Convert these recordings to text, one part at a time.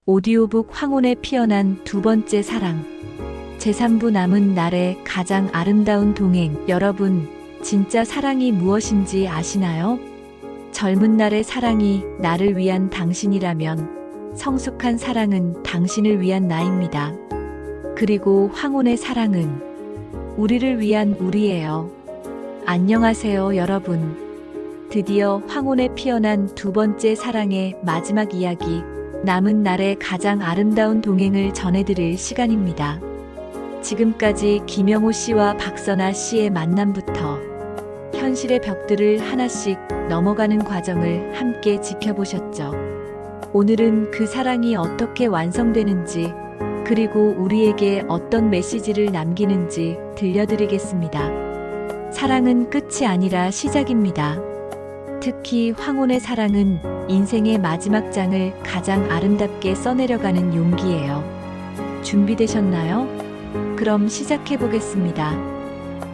오디오북 황혼에 피어난 두 번째 사랑. 제3부 남은 날의 가장 아름다운 동행. 여러분, 진짜 사랑이 무엇인지 아시나요? 젊은 날의 사랑이 나를 위한 당신이라면 성숙한 사랑은 당신을 위한 나입니다. 그리고 황혼의 사랑은 우리를 위한 우리예요. 안녕하세요, 여러분. 드디어 황혼에 피어난 두 번째 사랑의 마지막 이야기, 남은 날의 가장 아름다운 동행을 전해드릴 시간입니다. 지금까지 김영호 씨와 박선아 씨의 만남부터 현실의 벽들을 하나씩 넘어가는 과정을 함께 지켜보셨죠. 오늘은 그 사랑이 어떻게 완성되는지, 그리고 우리에게 어떤 메시지를 남기는지 들려드리겠습니다. 사랑은 끝이 아니라 시작입니다. 특히 황혼의 사랑은 인생의 마지막 장을 가장 아름답게 써내려가는 용기예요. 준비되셨나요? 그럼 시작해보겠습니다.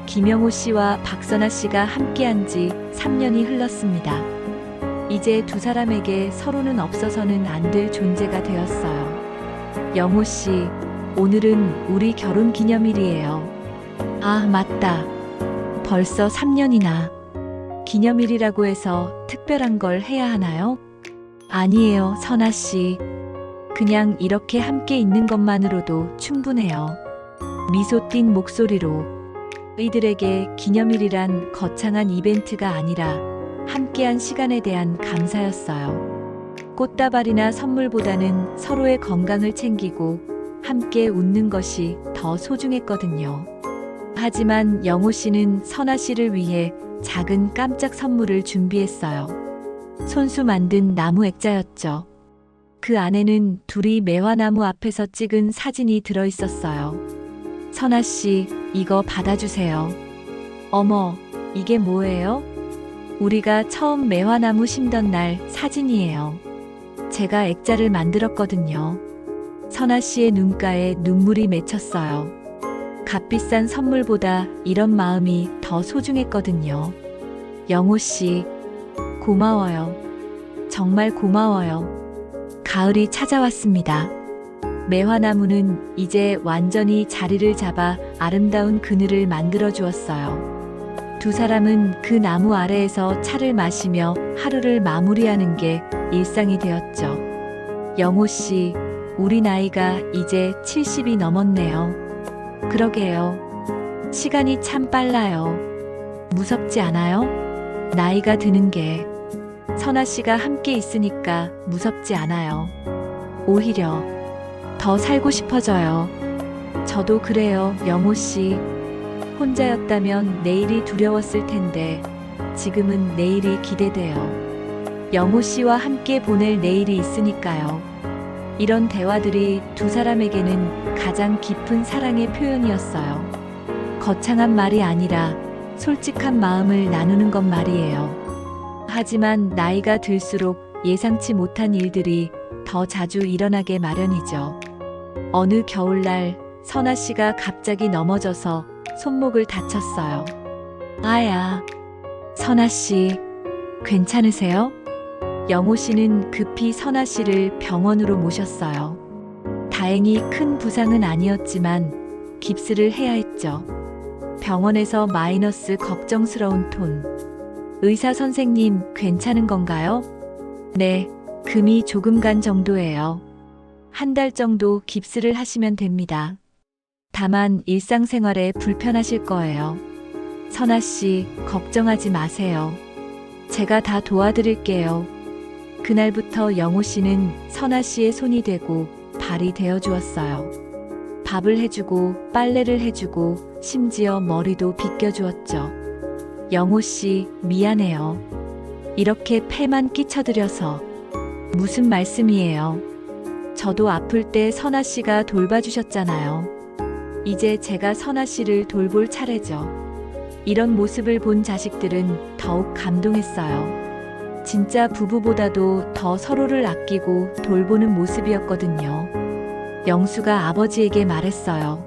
김영호 씨와 박선아 씨가 함께한 지 3년이 흘렀습니다. 이제 두 사람에게 서로는 없어서는 안 될 존재가 되었어요. 영호 씨, 오늘은 우리 결혼 기념일이에요. 아, 맞다. 벌써 3년이나. 기념일이라고 해서 특별한 걸 해야 하나요? 아니에요, 선아 씨. 그냥 이렇게 함께 있는 것만으로도 충분해요. 미소 띈 목소리로, 이들에게 기념일이란 거창한 이벤트가 아니라 함께한 시간에 대한 감사였어요. 꽃다발이나 선물보다는 서로의 건강을 챙기고 함께 웃는 것이 더 소중했거든요. 하지만 영호 씨는 선아 씨를 위해 작은 깜짝 선물을 준비했어요. 손수 만든 나무 액자였죠. 그 안에는 둘이 매화나무 앞에서 찍은 사진이 들어있었어요. 선아 씨, 이거 받아주세요. 어머, 이게 뭐예요? 우리가 처음 매화나무 심던 날 사진이에요. 제가 액자를 만들었거든요. 선아 씨의 눈가에 눈물이 맺혔어요. 값비싼 선물보다 이런 마음이 더 소중했거든요. 영호 씨, 고마워요. 정말 고마워요. 가을이 찾아왔습니다. 매화나무는 이제 완전히 자리를 잡아 아름다운 그늘을 만들어 주었어요. 두 사람은 그 나무 아래에서 차를 마시며 하루를 마무리하는 게 일상이 되었죠. 영호 씨, 우리 나이가 이제 70이 넘었네요. 그러게요. 시간이 참 빨라요. 무섭지 않아요? 나이가 드는 게. 선아 씨가 함께 있으니까 무섭지 않아요. 오히려 더 살고 싶어져요. 저도 그래요, 영호 씨. 혼자였다면 내일이 두려웠을 텐데 지금은 내일이 기대돼요. 영호 씨와 함께 보낼 내일이 있으니까요. 이런 대화들이 두 사람에게는 가장 깊은 사랑의 표현이었어요. 거창한 말이 아니라 솔직한 마음을 나누는 것 말이에요. 하지만 나이가 들수록 예상치 못한 일들이 더 자주 일어나게 마련이죠. 어느 겨울날 선아 씨가 갑자기 넘어져서 손목을 다쳤어요. 아야, 선아 씨, 괜찮으세요? 영호 씨는 급히 선아 씨를 병원으로 모셨어요. 다행히 큰 부상은 아니었지만 깁스를 해야 했죠. 병원에서 마이너스 걱정스러운 톤. 의사 선생님, 괜찮은 건가요? 네, 금이 조금 간 정도예요. 한 달 정도 깁스를 하시면 됩니다. 다만 일상생활에 불편하실 거예요. 선아 씨, 걱정하지 마세요. 제가 다 도와드릴게요. 그날부터 영호 씨는 선아 씨의 손이 되고 발이 되어 주었어요. 밥을 해주고 빨래를 해주고 심지어 머리도 빗겨주었죠. 영호 씨, 미안해요. 이렇게 폐만 끼쳐드려서. 무슨 말씀이에요? 저도 아플 때 선아 씨가 돌봐주셨잖아요. 이제 제가 선아 씨를 돌볼 차례죠. 이런 모습을 본 자식들은 더욱 감동했어요. 진짜 부부보다도 더 서로를 아끼고 돌보는 모습이었거든요. 영수가 아버지에게 말했어요.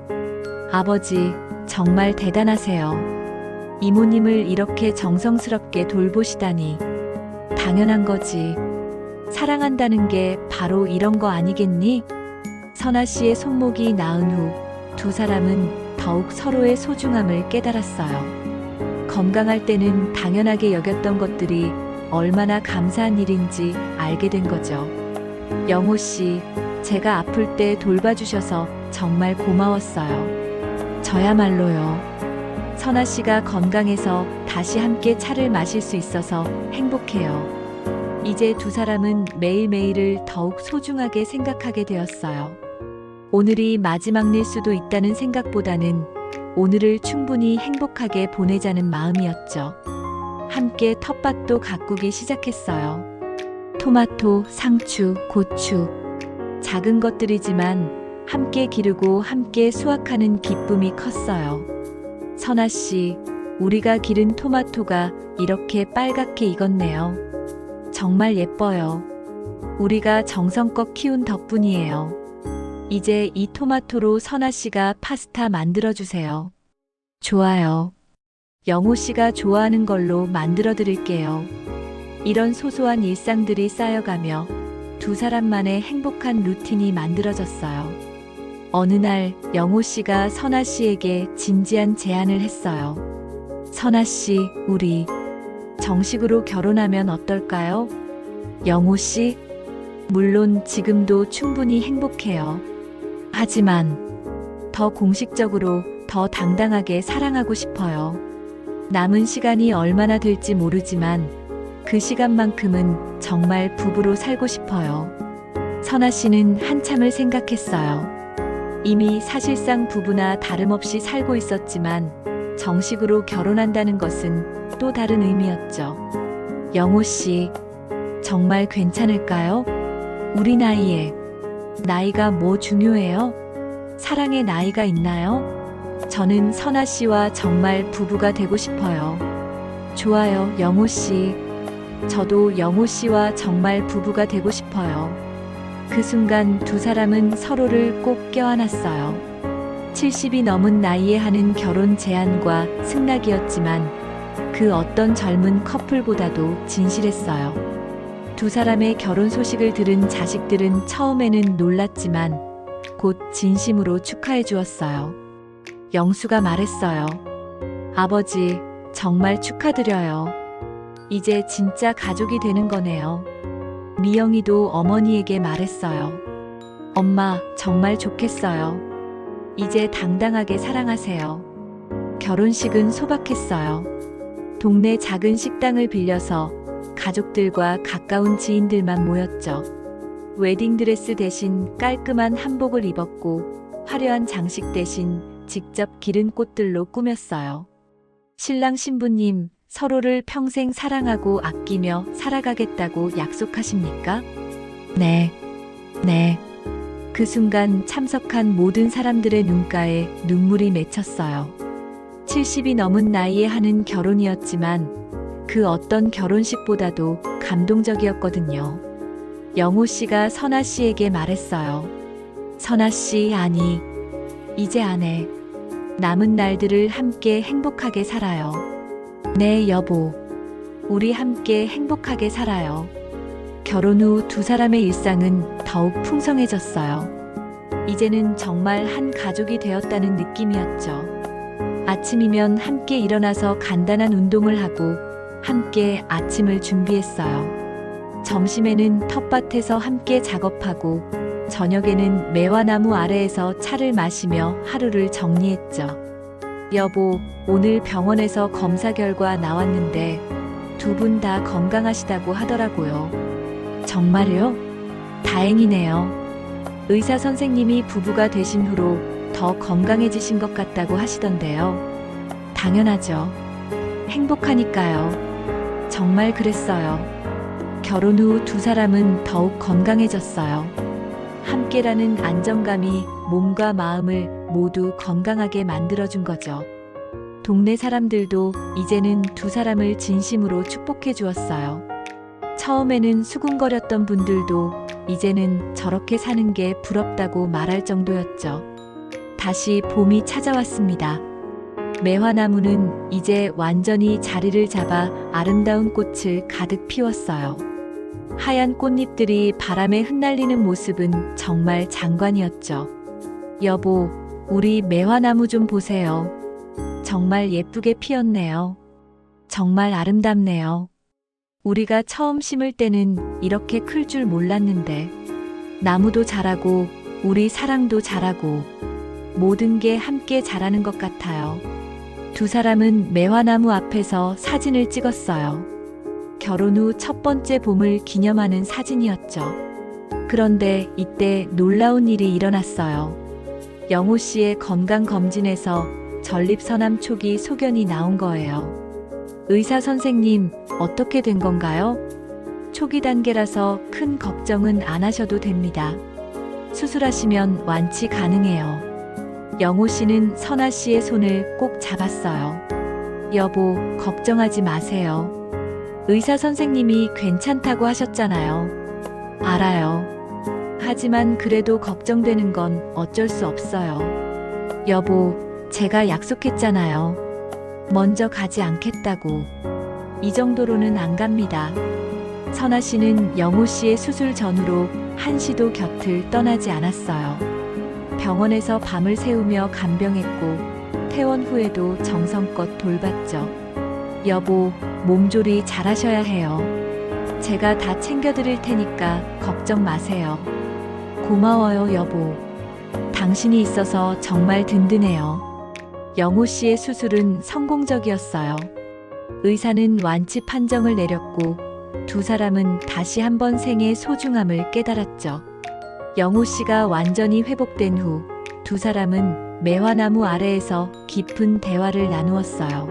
아버지, 정말 대단하세요. 이모님을 이렇게 정성스럽게 돌보시다니. 당연한 거지. 사랑한다는 게 바로 이런 거 아니겠니? 선아 씨의 손목이 나은 후 두 사람은 더욱 서로의 소중함을 깨달았어요. 건강할 때는 당연하게 여겼던 것들이 얼마나 감사한 일인지 알게 된 거죠. 영호 씨, 제가 아플 때 돌봐주셔서 정말 고마웠어요. 저야말로요. 선아 씨가 건강해서 다시 함께 차를 마실 수 있어서 행복해요. 이제 두 사람은 매일매일을 더욱 소중하게 생각하게 되었어요. 오늘이 마지막일 수도 있다는 생각보다는 오늘을 충분히 행복하게 보내자는 마음이었죠. 함께 텃밭도 가꾸기 시작했어요. 토마토, 상추, 고추. 작은 것들이지만 함께 기르고 함께 수확하는 기쁨이 컸어요. 선아 씨, 우리가 기른 토마토가 이렇게 빨갛게 익었네요. 정말 예뻐요. 우리가 정성껏 키운 덕분이에요. 이제 이 토마토로 선아 씨가 파스타 만들어 주세요. 좋아요. 영호 씨가 좋아하는 걸로 만들어 드릴게요. 이런 소소한 일상들이 쌓여가며 두 사람만의 행복한 루틴이 만들어졌어요. 어느 날 영호 씨가 선아 씨에게 진지한 제안을 했어요. 선아 씨, 우리 정식으로 결혼하면 어떨까요? 영호 씨, 물론 지금도 충분히 행복해요. 하지만 더 공식적으로, 더 당당하게 사랑하고 싶어요. 남은 시간이 얼마나 될지 모르지만 그 시간만큼은 정말 부부로 살고 싶어요. 선아 씨는 한참을 생각했어요. 이미 사실상 부부나 다름없이 살고 있었지만 정식으로 결혼한다는 것은 또 다른 의미였죠. 영호 씨, 정말 괜찮을까요? 우리 나이에. 나이가 뭐 중요해요? 사랑의 나이가 있나요? 저는 선아 씨와 정말 부부가 되고 싶어요. 좋아요, 영호 씨. 저도 영호 씨와 정말 부부가 되고 싶어요. 그 순간 두 사람은 서로를 꼭 껴안았어요. 70이 넘은 나이에 하는 결혼 제안과 승낙이었지만 그 어떤 젊은 커플보다도 진실했어요. 두 사람의 결혼 소식을 들은 자식들은 처음에는 놀랐지만 곧 진심으로 축하해 주었어요. 영수가 말했어요. 아버지, 정말 축하드려요. 이제 진짜 가족이 되는 거네요. 미영이도 어머니에게 말했어요. 엄마, 정말 좋겠어요. 이제 당당하게 사랑하세요. 결혼식은 소박했어요. 동네 작은 식당을 빌려서 가족들과 가까운 지인들만 모였죠. 웨딩드레스 대신 깔끔한 한복을 입었고 화려한 장식 대신 직접 기른 꽃들로 꾸몄어요. 신랑 신부님, 서로를 평생 사랑하고 아끼며 살아가겠다고 약속하십니까? 네. 그 순간 참석한 모든 사람들의 눈가에 눈물이 맺혔어요. 70이 넘은 나이에 하는 결혼이었지만 그 어떤 결혼식보다도 감동적이었거든요. 영호 씨가 선아 씨에게 말했어요. 선아 씨, 아니, 이제 안 해. 남은 날들을 함께 행복하게 살아요. 네, 여보. 우리 함께 행복하게 살아요. 결혼 후 두 사람의 일상은 더욱 풍성해졌어요. 이제는 정말 한 가족이 되었다는 느낌이었죠. 아침이면 함께 일어나서 간단한 운동을 하고 함께 아침을 준비했어요. 점심에는 텃밭에서 함께 작업하고 저녁에는 매화나무 아래에서 차를 마시며 하루를 정리했죠. 여보, 오늘 병원에서 검사 결과 나왔는데 두 분 다 건강하시다고 하더라고요. 정말요? 다행이네요. 의사 선생님이 부부가 되신 후로 더 건강해지신 것 같다고 하시던데요. 당연하죠. 행복하니까요. 정말 그랬어요. 결혼 후 두 사람은 더욱 건강해졌어요. 함께라는 안정감이 몸과 마음을 모두 건강하게 만들어준 거죠. 동네 사람들도 이제는 두 사람을 진심으로 축복해 주었어요. 처음에는 수군거렸던 분들도 이제는 저렇게 사는 게 부럽다고 말할 정도였죠. 다시 봄이 찾아왔습니다. 매화나무는 이제 완전히 자리를 잡아 아름다운 꽃을 가득 피웠어요. 하얀 꽃잎들이 바람에 흩날리는 모습은 정말 장관이었죠. 여보, 우리 매화나무 좀 보세요. 정말 예쁘게 피었네요. 정말 아름답네요. 우리가 처음 심을 때는 이렇게 클 줄 몰랐는데, 나무도 자라고, 우리 사랑도 자라고, 모든 게 함께 자라는 것 같아요. 두 사람은 매화나무 앞에서 사진을 찍었어요. 결혼 후 첫 번째 봄을 기념하는 사진이었죠. 그런데 이때 놀라운 일이 일어났어요. 영호 씨의 건강검진에서 전립선암 초기 소견이 나온 거예요. 의사 선생님, 어떻게 된 건가요? 초기 단계라서 큰 걱정은 안 하셔도 됩니다. 수술하시면 완치 가능해요. 영호 씨는 선아 씨의 손을 꼭 잡았어요. 여보, 걱정하지 마세요. 의사 선생님이 괜찮다고 하셨잖아요. 알아요. 하지만 그래도 걱정되는 건 어쩔 수 없어요. 여보, 제가 약속했잖아요. 먼저 가지 않겠다고. 이 정도로는 안 갑니다. 선아 씨는 영호 씨의 수술 전후로 한시도 곁을 떠나지 않았어요. 병원에서 밤을 새우며 간병했고 퇴원 후에도 정성껏 돌봤죠. 여보, 몸조리 잘하셔야 해요. 제가 다 챙겨드릴 테니까 걱정 마세요. 고마워요, 여보. 당신이 있어서 정말 든든해요. 영호 씨의 수술은 성공적이었어요. 의사는 완치 판정을 내렸고 두 사람은 다시 한번 생의 소중함을 깨달았죠. 영호 씨가 완전히 회복된 후 두 사람은 매화나무 아래에서 깊은 대화를 나누었어요.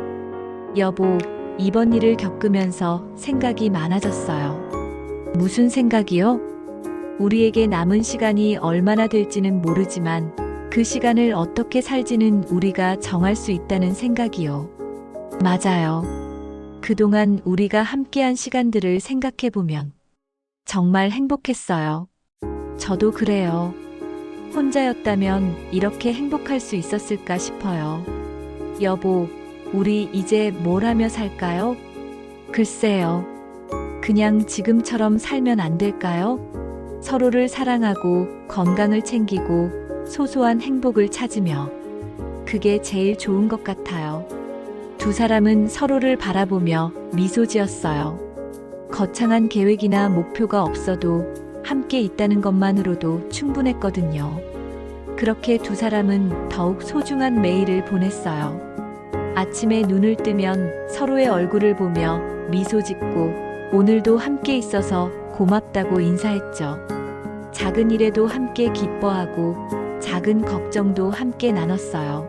여보, 이번 일을 겪으면서 생각이 많아졌어요. 무슨 생각이요? 우리에게 남은 시간이 얼마나 될지는 모르지만 그 시간을 어떻게 살지는 우리가 정할 수 있다는 생각이요. 맞아요. 그동안 우리가 함께한 시간들을 생각해보면 정말 행복했어요. 저도 그래요. 혼자였다면 이렇게 행복할 수 있었을까 싶어요. 여보, 우리 이제 뭘 하며 살까요? 글쎄요. 그냥 지금처럼 살면 안 될까요? 서로를 사랑하고 건강을 챙기고 소소한 행복을 찾으며. 그게 제일 좋은 것 같아요. 두 사람은 서로를 바라보며 미소 지었어요. 거창한 계획이나 목표가 없어도 함께 있다는 것만으로도 충분했거든요. 그렇게 두 사람은 더욱 소중한 매일을 보냈어요. 아침에 눈을 뜨면 서로의 얼굴을 보며 미소 짓고 오늘도 함께 있어서 고맙다고 인사했죠. 작은 일에도 함께 기뻐하고 작은 걱정도 함께 나눴어요.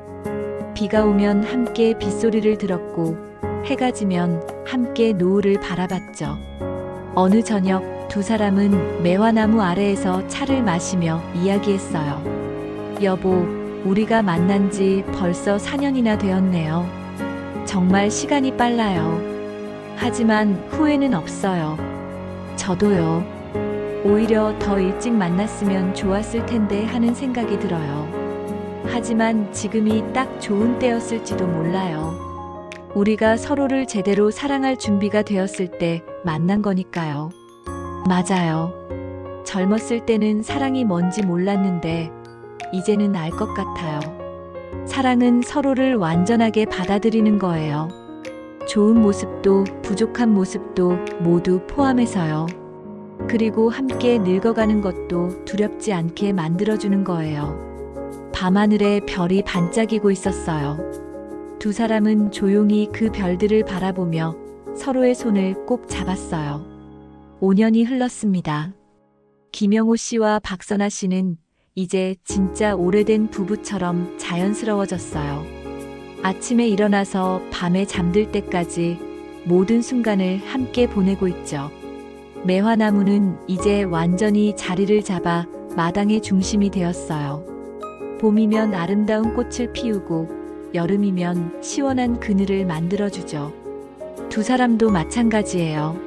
비가 오면 함께 빗소리를 들었고 해가 지면 함께 노을을 바라봤죠. 어느 저녁 두 사람은 매화나무 아래에서 차를 마시며 이야기했어요. 여보, 우리가 만난 지 벌써 4년이나 되었네요. 정말 시간이 빨라요. 하지만 후회는 없어요. 저도요. 오히려 더 일찍 만났으면 좋았을 텐데 하는 생각이 들어요. 하지만 지금이 딱 좋은 때였을지도 몰라요. 우리가 서로를 제대로 사랑할 준비가 되었을 때 만난 거니까요. 맞아요. 젊었을 때는 사랑이 뭔지 몰랐는데 이제는 알 것 같아요. 사랑은 서로를 완전하게 받아들이는 거예요. 좋은 모습도 부족한 모습도 모두 포함해서요. 그리고 함께 늙어가는 것도 두렵지 않게 만들어주는 거예요. 밤하늘에 별이 반짝이고 있었어요. 두 사람은 조용히 그 별들을 바라보며 서로의 손을 꼭 잡았어요. 5년이 흘렀습니다. 김영호 씨와 박선아 씨는 이제 진짜 오래된 부부처럼 자연스러워졌어요. 아침에 일어나서 밤에 잠들 때까지 모든 순간을 함께 보내고 있죠. 매화나무는 이제 완전히 자리를 잡아 마당의 중심이 되었어요. 봄이면 아름다운 꽃을 피우고 여름이면 시원한 그늘을 만들어주죠. 두 사람도 마찬가지예요.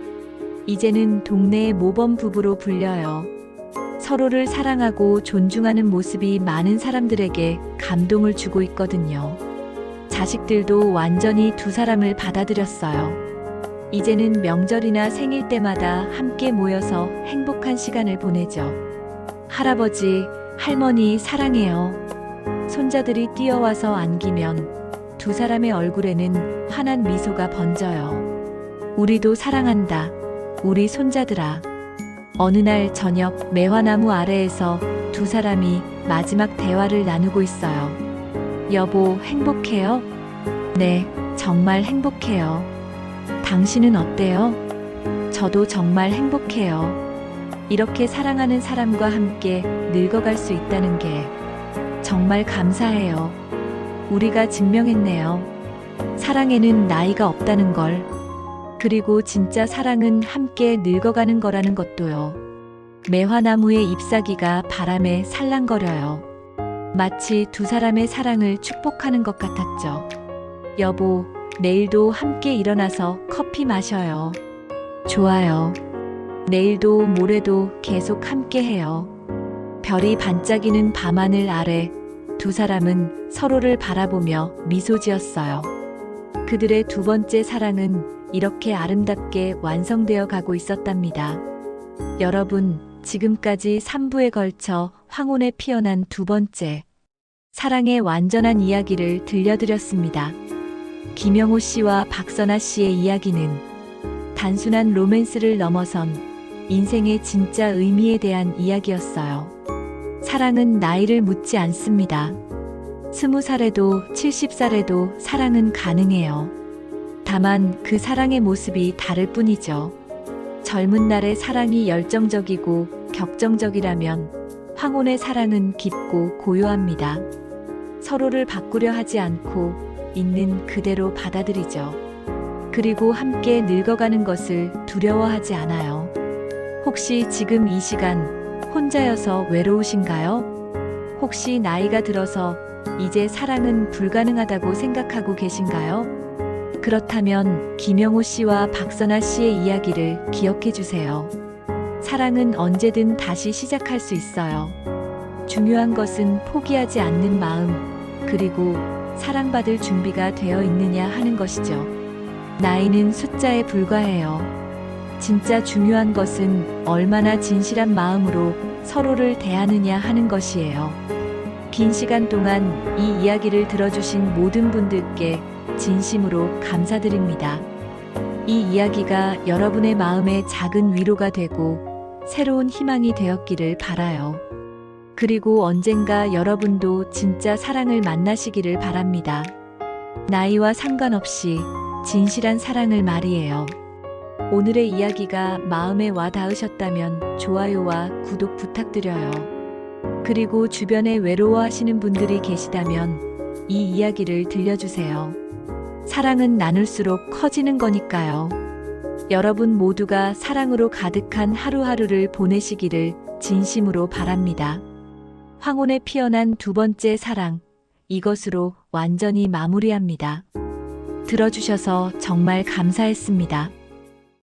이제는 동네의 모범 부부로 불려요. 서로를 사랑하고 존중하는 모습이 많은 사람들에게 감동을 주고 있거든요. 자식들도 완전히 두 사람을 받아들였어요. 이제는 명절이나 생일 때마다 함께 모여서 행복한 시간을 보내죠. 할아버지, 할머니 사랑해요. 손자들이 뛰어와서 안기면 두 사람의 얼굴에는 환한 미소가 번져요. 우리도 사랑한다. 우리 손자들아. 어느 날 저녁 매화나무 아래에서 두 사람이 마지막 대화를 나누고 있어요. 여보, 행복해요? 네, 정말 행복해요. 당신은 어때요? 저도 정말 행복해요. 이렇게 사랑하는 사람과 함께 늙어갈 수 있다는 게 정말 감사해요. 우리가 증명했네요. 사랑에는 나이가 없다는 걸. 그리고 진짜 사랑은 함께 늙어가는 거라는 것도요. 매화나무의 잎사귀가 바람에 살랑거려요. 마치 두 사람의 사랑을 축복하는 것 같았죠. 여보, 내일도 함께 일어나서 커피 마셔요. 좋아요. 내일도 모레도 계속 함께 해요. 별이 반짝이는 밤하늘 아래 두 사람은 서로를 바라보며 미소 지었어요. 그들의 두 번째 사랑은 이렇게 아름답게 완성되어 가고 있었답니다. 여러분, 지금까지 3부에 걸쳐 황혼에 피어난 두 번째 사랑의 완전한 이야기를 들려드렸습니다. 김영호 씨와 박선아 씨의 이야기는 단순한 로맨스를 넘어선 인생의 진짜 의미에 대한 이야기였어요. 사랑은 나이를 묻지 않습니다. 20살에도 70살에도 사랑은 가능해요. 다만 그 사랑의 모습이 다를 뿐이죠. 젊은 날의 사랑이 열정적이고 격정적이라면 황혼의 사랑은 깊고 고요합니다. 서로를 바꾸려 하지 않고 있는 그대로 받아들이죠. 그리고 함께 늙어가는 것을 두려워하지 않아요. 혹시 지금 이 시간 혼자여서 외로우신가요? 혹시 나이가 들어서 이제 사랑은 불가능하다고 생각하고 계신가요? 그렇다면 김영호 씨와 박선아 씨의 이야기를 기억해 주세요. 사랑은 언제든 다시 시작할 수 있어요. 중요한 것은 포기하지 않는 마음, 그리고 사랑받을 준비가 되어 있느냐 하는 것이죠. 나이는 숫자에 불과해요. 진짜 중요한 것은 얼마나 진실한 마음으로 서로를 대하느냐 하는 것이에요. 긴 시간 동안 이 이야기를 들어주신 모든 분들께 진심으로 감사드립니다. 이 이야기가 여러분의 마음에 작은 위로가 되고 새로운 희망이 되었기를 바라요. 그리고 언젠가 여러분도 진짜 사랑을 만나시기를 바랍니다. 나이와 상관없이 진실한 사랑을 말이에요. 오늘의 이야기가 마음에 와 닿으셨다면 좋아요와 구독 부탁드려요. 그리고 주변에 외로워하시는 분들이 계시다면 이 이야기를 들려주세요. 사랑은 나눌수록 커지는 거니까요. 여러분 모두가 사랑으로 가득한 하루하루를 보내시기를 진심으로 바랍니다. 황혼에 피어난 두 번째 사랑, 이것으로 완전히 마무리합니다. 들어주셔서 정말 감사했습니다.